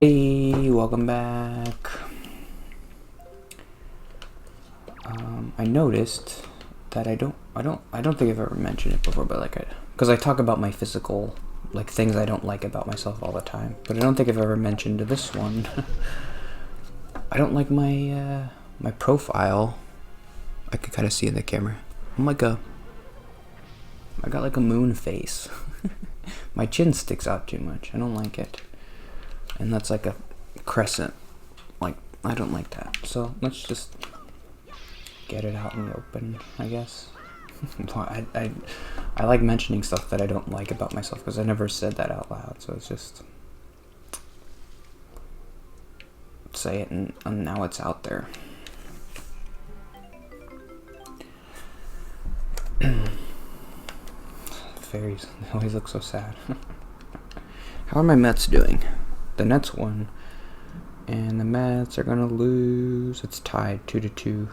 Hey, welcome back. I noticed that I don't think I've ever mentioned it before, but because I talk about my physical, like things I don't like about myself all the time, but I don't think I've ever mentioned this one. I don't like my my profile. I can kind of see in the camera. I got like a moon face. My chin sticks out too much. I don't like it. And that's like a crescent. Like, I don't like that. So let's just get it out in the open, I guess. I like mentioning stuff that I don't like about myself because I never said that out loud. So it's just say it, and now it's out there. Fairies, they always look so sad. How are my Mets doing? The Nets won, and the Mets are gonna lose. It's tied 2-2.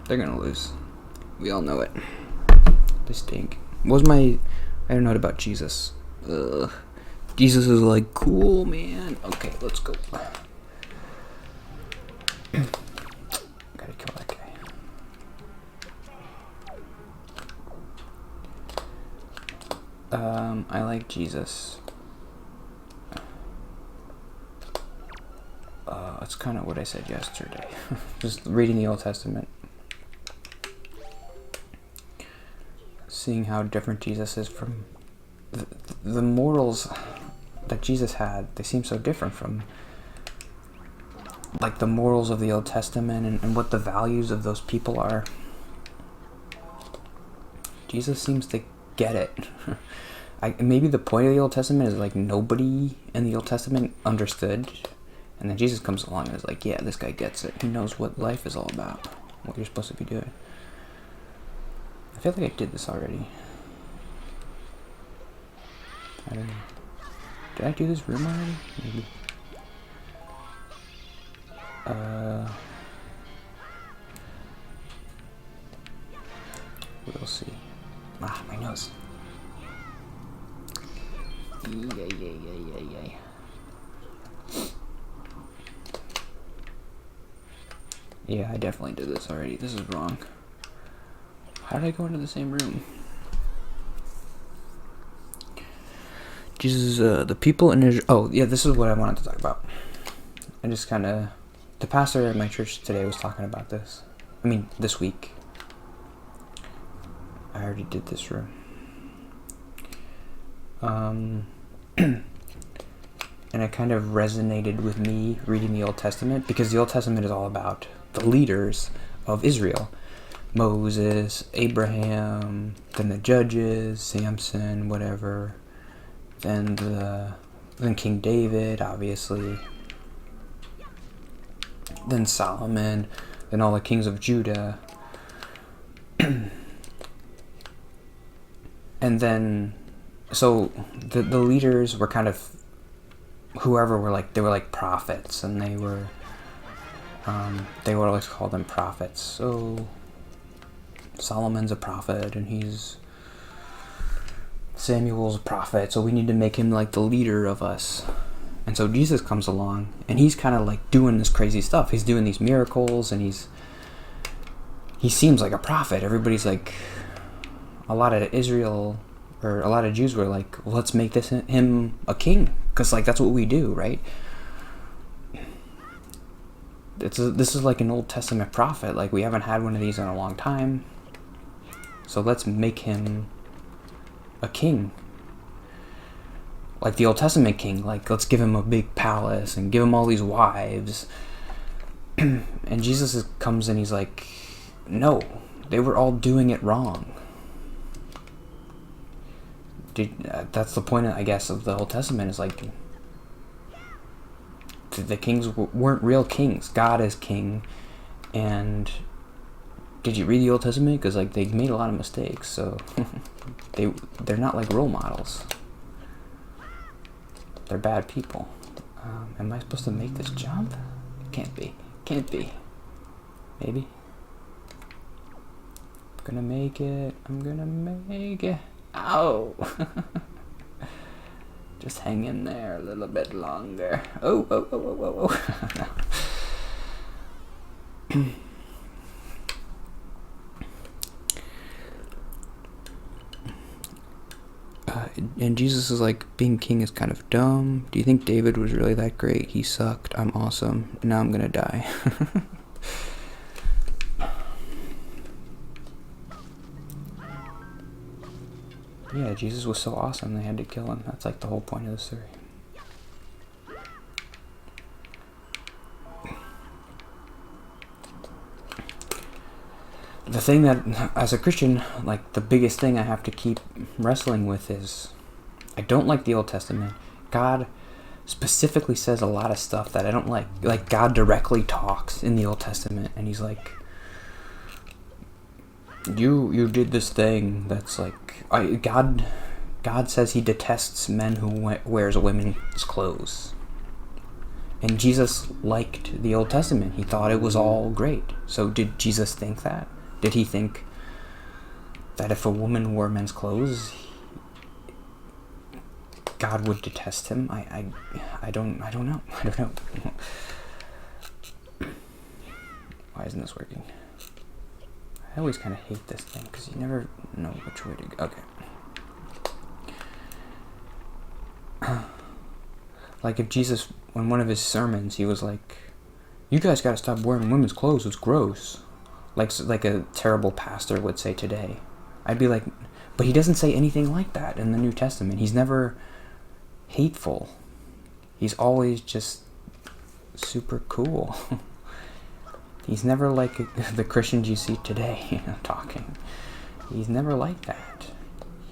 They're gonna lose. We all know it. They stink. What was my other note about Jesus? Jesus is like, cool, man. Okay, let's go. Gotta kill that guy. I like Jesus. That's kind of what I said yesterday. Just reading the Old Testament. Seeing how different Jesus is from the morals that Jesus had. They seem so different from like the morals of the Old Testament and what the values of those people are. Jesus seems to get it. Maybe the point of the Old Testament is like nobody in the Old Testament understood, and then Jesus comes along and is like, yeah, this guy gets it. He knows what life is all about, what you're supposed to be doing. I feel like I did this already. I don't know. Did I do this room already? Maybe. We'll see. Ah, my nose. Yay. Yeah, I definitely did this already. This is wrong. How did I go into the same room? Jesus, the people in Israel. Oh, yeah, this is what I wanted to talk about. I just kind of. The pastor at my church today was talking about this. I mean, this week. I already did this room. And it kind of resonated with me reading the Old Testament, because the Old Testament is all about the leaders of Israel. Moses, Abraham, then the judges, Samson, whatever. Then King David, obviously. Then Solomon, then all the kings of Judah. And then, so the leaders were kind of whoever were like, they were like prophets, and they were let's call them prophets. So Solomon's a prophet, and Samuel's a prophet, so we need to make him like the leader of us. And so Jesus comes along, and he's kind of like doing this crazy stuff. He's doing these miracles, and he seems like a prophet. Everybody's like, a lot of Israel, or a lot of Jews were like, well, let's make him a king, because like that's what we do, right? This is like an Old Testament prophet. Like, we haven't had one of these in a long time, so let's make him a king, like the Old Testament king. Like, let's give him a big palace and give him all these wives. And Jesus comes and he's like, no, they were all doing it wrong. That's the point, I guess, of the Old Testament, is like, the kings weren't real kings. God is king. And did you read the Old Testament? Because like, they made a lot of mistakes, so they're not like role models. They're bad people. Am I supposed to make this jump? Can't be. Maybe. I'm gonna make it. Ow. Just hang in there a little bit longer. Oh. And Jesus is like, being king is kind of dumb. Do you think David was really that great? He sucked. I'm awesome. Now I'm gonna die. Yeah, Jesus was so awesome they had to kill him. That's like the whole point of the story. The thing that, as a Christian, like the biggest thing I have to keep wrestling with is, I don't like the Old Testament. God specifically says a lot of stuff that I don't like. Like, God directly talks in the Old Testament, and he's like, you did this thing that's like, God says he detests men who wears women's clothes. And Jesus liked the Old Testament. He thought it was all great. So did Jesus think that? Did he think that if a woman wore men's clothes, God would detest him? I don't know. Why isn't this working? I always kind of hate this thing because you never know which way to go. Okay. Like if Jesus, in one of his sermons, he was like, you guys got to stop wearing women's clothes. It's gross. Like a terrible pastor would say today. I'd be like, but he doesn't say anything like that in the New Testament. He's never hateful. He's always just super cool. He's never like the Christians you see today talking. He's never like that.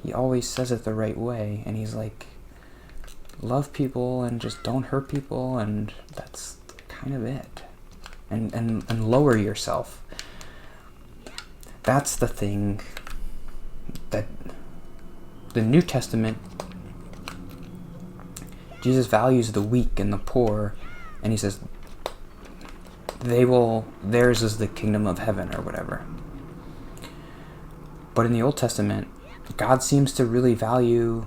He always says it the right way, and he's like, love people and just don't hurt people, and that's kind of it. And lower yourself. That's the thing that the New Testament, Jesus values the weak and the poor, and he says, theirs is the kingdom of heaven or whatever. But in the Old Testament, God seems to really value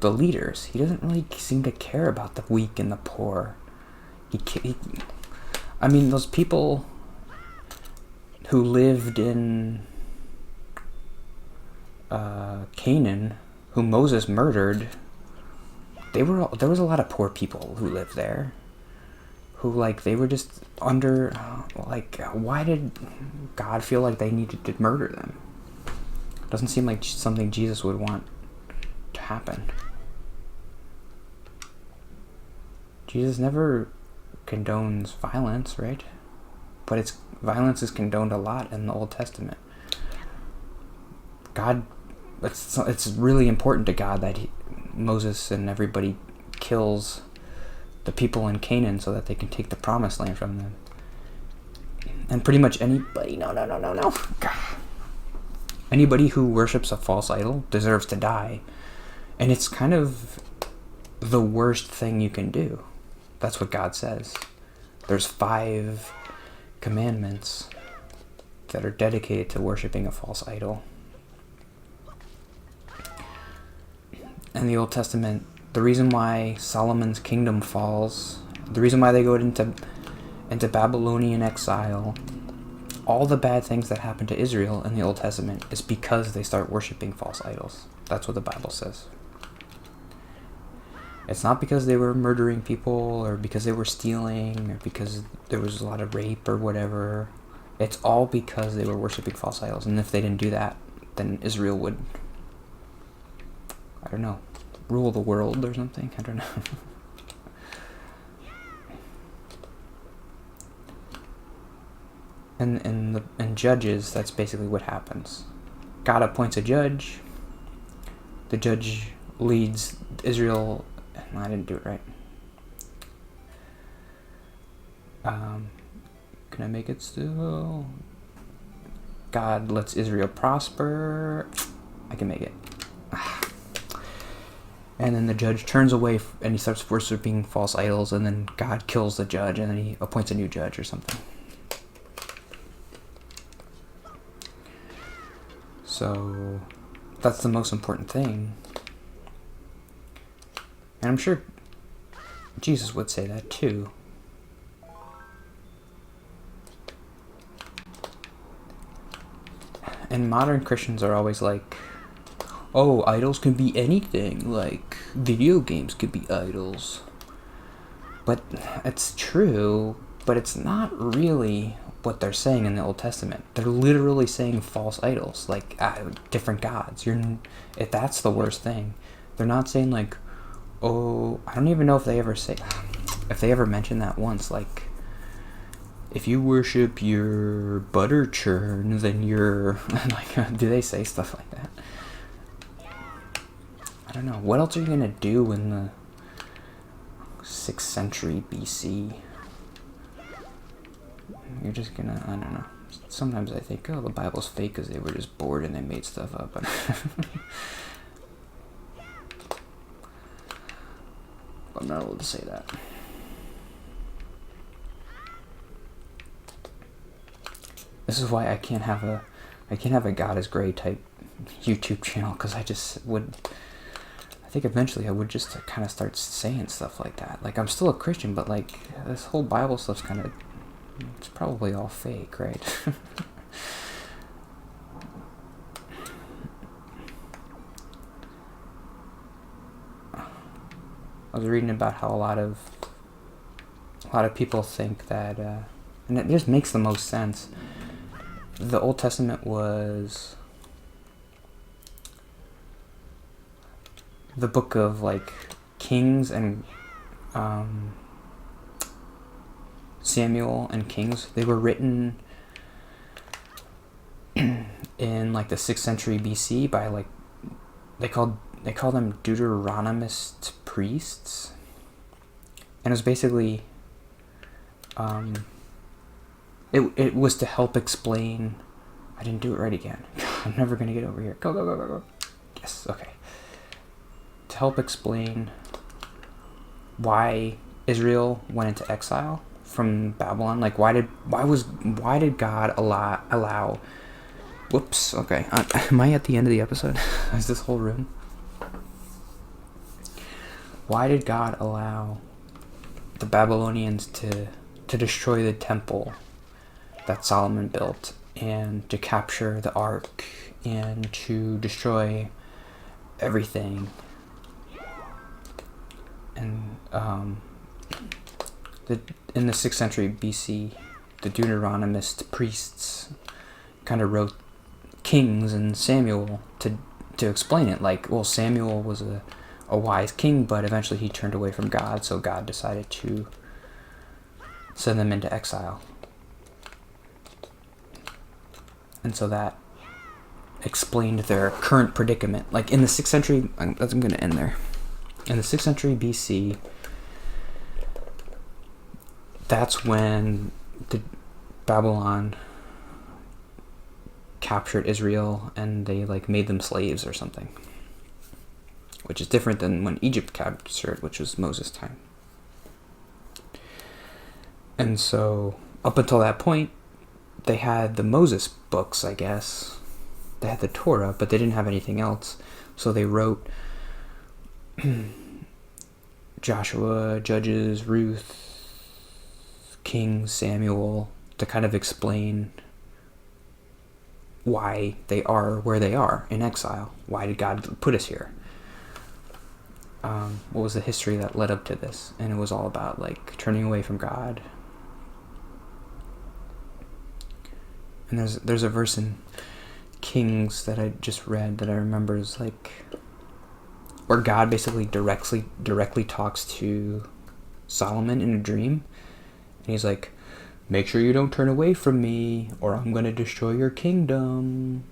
the leaders. He doesn't really seem to care about the weak and the poor. I mean, those people who lived in Canaan, who Moses murdered, there was a lot of poor people who lived there, who like they were just under why did God feel like they needed to murder them? Doesn't seem like something Jesus would want to happen. Jesus never condones violence, right? But violence is condoned a lot in the Old Testament. God, it's really important to God that Moses and everybody kills the people in Canaan so that they can take the promised land from them. And pretty much anybody, no. God. Anybody who worships a false idol deserves to die. And it's kind of the worst thing you can do. That's what God says. There's 5 commandments that are dedicated to worshiping a false idol. In the Old Testament, the reason why Solomon's kingdom falls, the reason why they go into Babylonian exile, all the bad things that happen to Israel in the Old Testament is because they start worshiping false idols. That's what the Bible says. It's not because they were murdering people or because they were stealing or because there was a lot of rape or whatever. It's all because they were worshiping false idols. And if they didn't do that, then Israel would, I don't know, rule the world or something. I don't know. And Judges, that's basically what happens. God appoints a judge. The judge leads Israel. I didn't do it right. Can I make it still? God lets Israel prosper. I can make it. And then the judge turns away and he starts worshiping false idols, and then God kills the judge, and then he appoints a new judge or something. So that's the most important thing. And I'm sure Jesus would say that too. And modern Christians are always like, oh, idols can be anything. Like, video games could be idols. But it's true, but it's not really what they're saying in the Old Testament. They're literally saying false idols, like different gods. If that's the worst thing, they're not saying like, oh, I don't even know if they ever mention that once, like, if you worship your butter churn, then you're like, do they say stuff like that? I don't know. What else are you gonna do in the 6th century BC? You're just gonna, I don't know. Sometimes I think, oh, the Bible's fake because they were just bored and they made stuff up. But I'm not able to say that. This is why I can't have a God is Grey type YouTube channel, because I think eventually I would just kind of start saying stuff like that. Like, I'm still a Christian, but like, this whole Bible stuff's kind of, it's probably all fake, right? I was reading about how a lot of people think that, and it just makes the most sense. The Old Testament was the book of like Kings and Samuel and Kings. They were written in like the 6th century BC by like they call them Deuteronomist priests, and it was basically it was to help explain. I didn't do it right again. I'm never gonna get over here. Go. Yes, okay. To help explain why Israel went into exile from Babylon. Like, why did God allow whoops, okay. Am I at the end of the episode? Is this whole room? Why did God allow the Babylonians to destroy the temple that Solomon built, and to capture the ark, and to destroy everything? And in the 6th century BC, the Deuteronomist priests kind of wrote Kings and Samuel to explain it. Like, well, Samuel was a wise king, but eventually he turned away from God, so God decided to send them into exile. And so that explained their current predicament. Like, in the 6th century, I'm going to end there. In the 6th century BC, that's when the Babylon captured Israel, and they like made them slaves or something, which is different than when Egypt captured, which was Moses' time. And so up until that point, they had the Moses books, I guess. They had the Torah, but they didn't have anything else. So they wrote Joshua, Judges, Ruth, Kings, Samuel, to kind of explain why they are where they are in exile. Why did God put us here? What was the history that led up to this? And it was all about like turning away from God. And there's a verse in Kings that I just read that I remember is like where God basically directly talks to Solomon in a dream, and he's like, make sure you don't turn away from me, or I'm going to destroy your kingdom.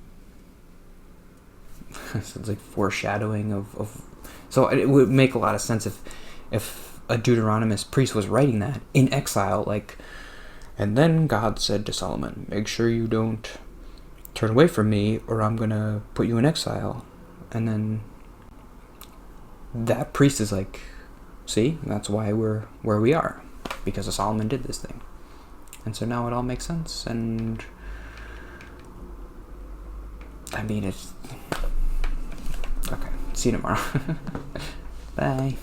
So it's like foreshadowing of so it would make a lot of sense if a Deuteronomist priest was writing that in exile, like, and then God said to Solomon, make sure you don't turn away from me, or I'm going to put you in exile. And then that priest is like, see, that's why we're where we are, because Solomon did this thing. And so now it all makes sense. And I mean, it's okay. See you tomorrow. Bye.